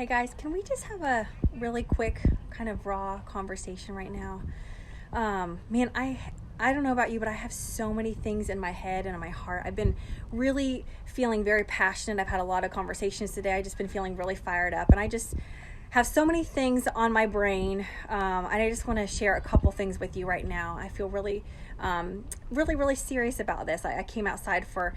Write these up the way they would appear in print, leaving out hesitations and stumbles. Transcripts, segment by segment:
Hey guys, can we just have a really quick kind of raw conversation right now? Man, I don't know about you, but I have so many things in my head and in my heart. I've been really feeling very passionate. I've had a lot of conversations today. I've just been feeling really fired up, and I just have so many things on my brain. And I just want to share a couple things with you right now. I feel really serious about this. I came outside for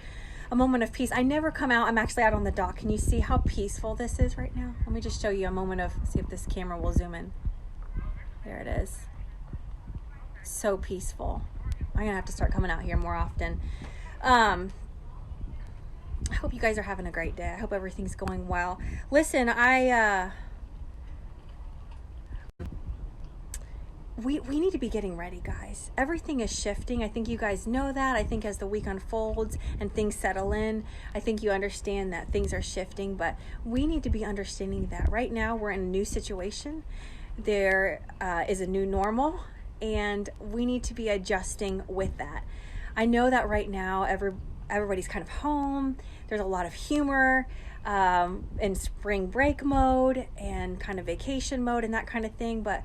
a moment of peace. I never come out. I'm actually out on the dock. Can you see how peaceful this is right now? Let me just show you a moment of, see if this camera will zoom in. There it is. So peaceful. I'm gonna have to start coming out here more often. I hope you guys are having a great day. I hope everything's going well. Listen, we need to be getting ready, guys. Everything is shifting. I think you guys know that. I think as the week unfolds and things settle in, I think you understand that things are shifting, but we need to be understanding that right now we're in a new situation. There is a new normal, and we need to be adjusting with that. I know that right now everybody's kind of home. There's a lot of humor in spring break mode and kind of vacation mode and that kind of thing, but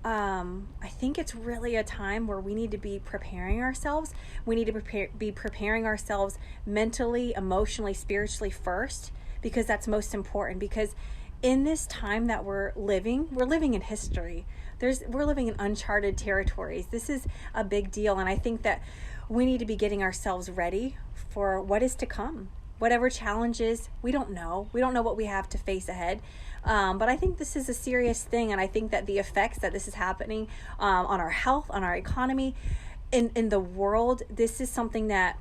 I think it's really a time where we need to be preparing ourselves. We need to be preparing ourselves mentally, emotionally, spiritually first, because that's most important. Because in this time that we're living in history. We're living in uncharted territories. This is a big deal, and I think that we need to be getting ourselves ready for what is to come. Whatever challenges, we don't know. We don't know what we have to face ahead. But I think this is a serious thing, and I think that the effects that this is happening on our health, on our economy, in the world, this is something that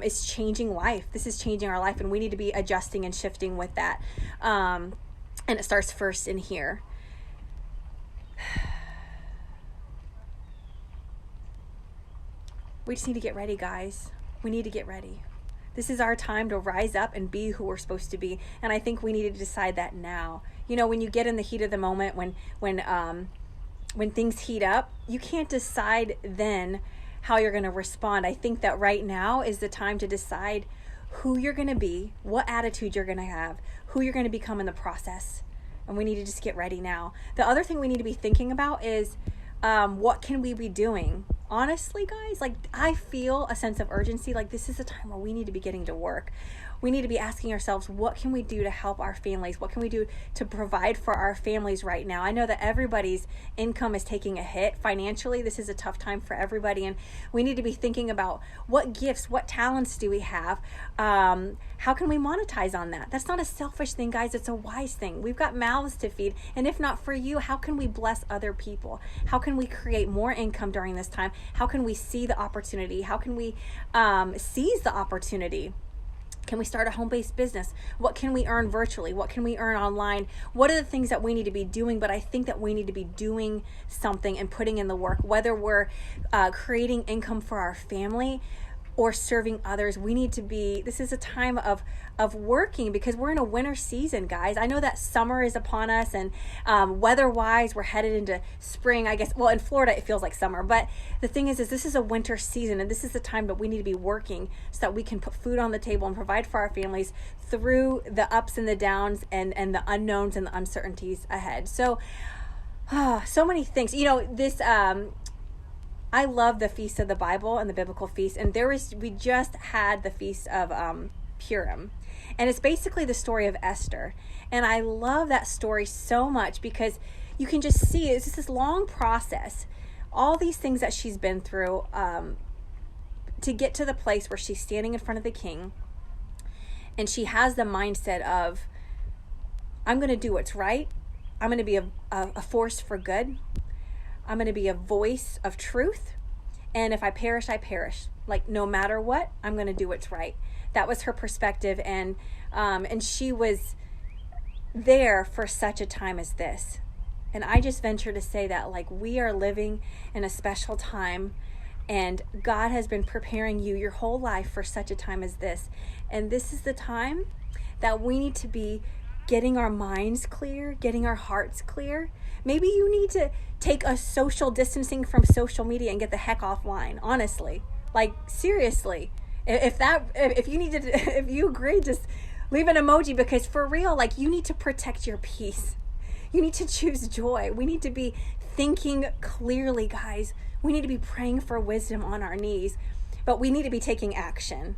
is changing life. This is changing our life, and we need to be adjusting and shifting with that. And it starts first in here. We just need to get ready, guys. We need to get ready. This is our time to rise up and be who we're supposed to be. And I think we need to decide that now. You know, when you get in the heat of the moment, when things heat up, you can't decide then how you're going to respond. I think that right now is the time to decide who you're going to be, what attitude you're going to have, who you're going to become in the process. And we need to just get ready now. The other thing we need to be thinking about is what can we be doing? Honestly, guys, like, I feel a sense of urgency. Like, this is a time where we need to be getting to work. We need to be asking ourselves, what can we do to help our families? What can we do to provide for our families right now? I know that everybody's income is taking a hit financially. This is a tough time for everybody, and we need to be thinking about what gifts, what talents do we have? How can we monetize on that? That's not a selfish thing, guys. It's a wise thing. We've got mouths to feed, and if not for you, how can we bless other people? How can we create more income during this time? How can we see the opportunity? How can we seize the opportunity? Can we start a home-based business? What can we earn virtually? What can we earn online? What are the things that we need to be doing? But I think that we need to be doing something and putting in the work, whether we're creating income for our family or serving others. We need to be, this is a time of working, because we're in a winter season, guys. I know that summer is upon us, and weather-wise, we're headed into spring, I guess. Well, in Florida, it feels like summer, but the thing is this is a winter season, and this is the time that we need to be working so that we can put food on the table and provide for our families through the ups and the downs and the unknowns and the uncertainties ahead. So, so many things. You know, this, I love the feast of the Bible and the biblical feast, and we just had the feast of Purim, and it's basically the story of Esther, and I love that story so much because you can just see it's just this long process, all these things that she's been through to get to the place where she's standing in front of the king, and she has the mindset of, I'm going to do what's right, I'm going to be a force for good, I'm going to be a voice of truth. And if I perish, I perish. Like, no matter what, I'm going to do what's right. That was her perspective. And she was there for such a time as this. And I just venture to say that, like, we are living in a special time, and God has been preparing you your whole life for such a time as this. And this is the time that we need to be getting our minds clear, getting our hearts clear. Maybe you need to take a social distancing from social media and get the heck offline, honestly. Like, seriously. If you agree, just Leave an emoji, because for real, like, you need to protect your peace. You need to choose joy. We need to be thinking clearly, guys. We need to be praying for wisdom on our knees, but we need to be taking action.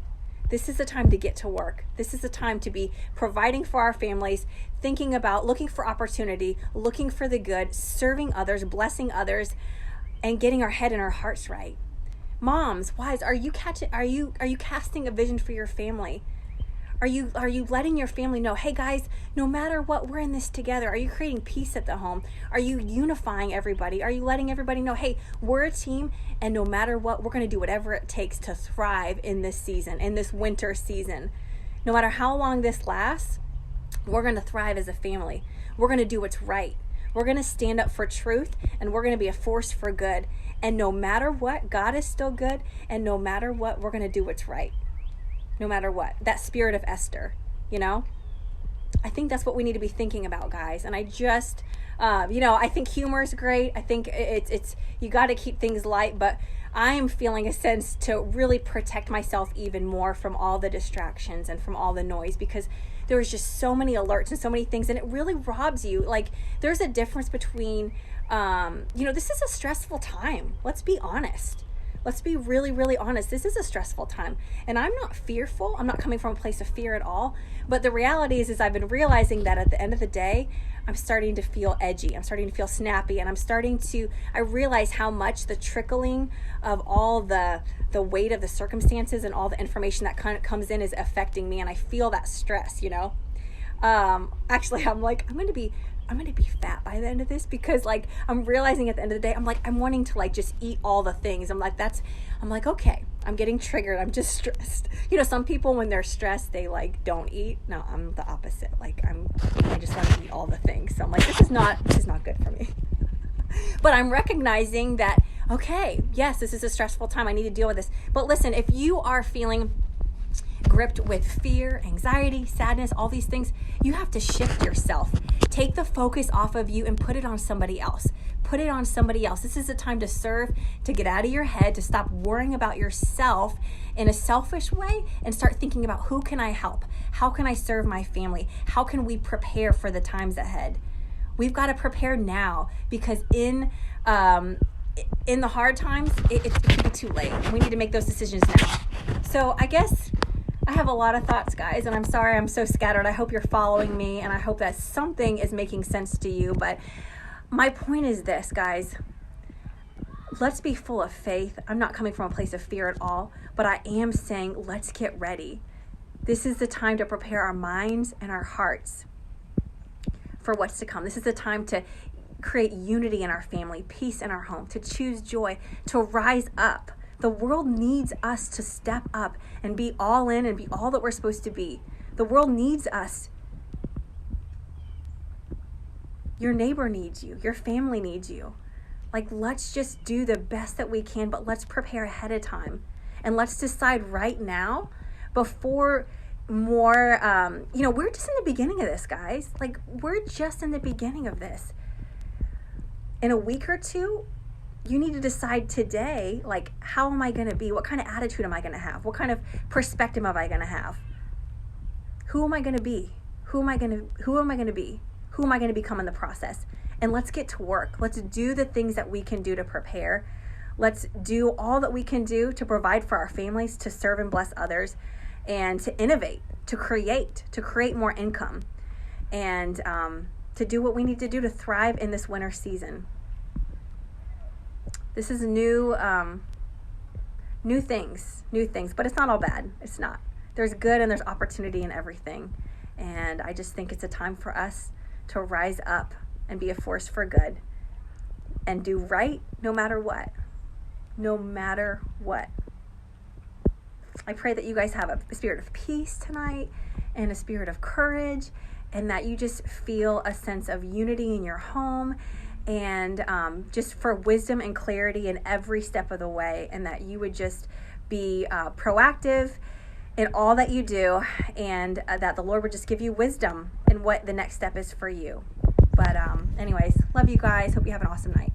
This is the time to get to work. This is the time to be providing for our families, thinking about, looking for opportunity, looking for the good, serving others, blessing others, and getting our head and our hearts right. Moms, wives, are you casting a vision for your family? Are you letting your family know, hey guys, no matter what, we're in this together? Are you creating peace at the home? Are you unifying everybody? Are you letting everybody know, hey, we're a team, and no matter what, we're going to do whatever it takes to thrive in this season, in this winter season. No matter how long this lasts, we're going to thrive as a family. We're going to do what's right. We're going to stand up for truth, and we're going to be a force for good. And no matter what, God is still good, and no matter what, we're going to do what's right. No matter what. That spirit of Esther, you know? I think that's what we need to be thinking about, guys. And I just, I think humor is great. I think it's you got to keep things light, but I am feeling a sense to really protect myself even more from all the distractions and from all the noise, because there's just so many alerts and so many things, and it really robs you. Like, there's a difference between, this is a stressful time. Let's be honest. Let's be really, really honest. This is a stressful time. And I'm not fearful. I'm not coming from a place of fear at all. But the reality is I've been realizing that at the end of the day, I'm starting to feel edgy. I'm starting to feel snappy. And I realize how much the trickling of all the weight of the circumstances and all the information that kind of comes in is affecting me. And I feel that stress, Actually, I'm like, I'm going to be fat by the end of this, because like I'm realizing at the end of the day, I'm wanting to like just eat all the things. I'm like, okay, I'm getting triggered. I'm just stressed. Some people when they're stressed, they like don't eat. No, I'm the opposite. Like I just want to eat all the things. So I'm like, this is not good for me. But I'm recognizing that, okay, yes, this is a stressful time. I need to deal with this. But listen, if you are feeling gripped with fear, anxiety, sadness, all these things, you have to shift yourself. Take the focus off of you and put it on somebody else. Put it on somebody else. This is a time to serve, to get out of your head, to stop worrying about yourself in a selfish way and start thinking about, who can I help? How can I serve my family? How can we prepare for the times ahead? We've got to prepare now, because in the hard times, it could be too late. We need to make those decisions now. So I guess I have a lot of thoughts, guys, and I'm sorry I'm so scattered. I hope you're following me, and I hope that something is making sense to you. But my point is this, guys. Let's be full of faith. I'm not coming from a place of fear at all, but I am saying let's get ready. This is the time to prepare our minds and our hearts for what's to come. This is the time to create unity in our family, peace in our home, to choose joy, to rise up. The world needs us to step up and be all in and be all that we're supposed to be. The world needs us. Your neighbor needs you. Your family needs you. Like, let's just do the best that we can, but let's prepare ahead of time. And let's decide right now before more, we're just in the beginning of this, guys. Like, we're just in the beginning of this. In a week or two, you need to decide today, like, how am I going to be? What kind of attitude am I going to have? What kind of perspective am I going to have? Who am I going to be? Who am I going to be? Who am I going to become in the process? And let's get to work. Let's do the things that we can do to prepare. Let's do all that we can do to provide for our families, to serve and bless others, and to innovate, to create more income, and to do what we need to do to thrive in this winter season. This is new things, but it's not all bad. It's not. There's good and there's opportunity in everything. And I just think it's a time for us to rise up and be a force for good and do right no matter what. No matter what. I pray that you guys have a spirit of peace tonight and a spirit of courage, and that you just feel a sense of unity in your home, and just for wisdom and clarity in every step of the way, and that you would just be proactive in all that you do, and that the Lord would just give you wisdom in what the next step is for you. But anyways, love you guys. Hope you have an awesome night.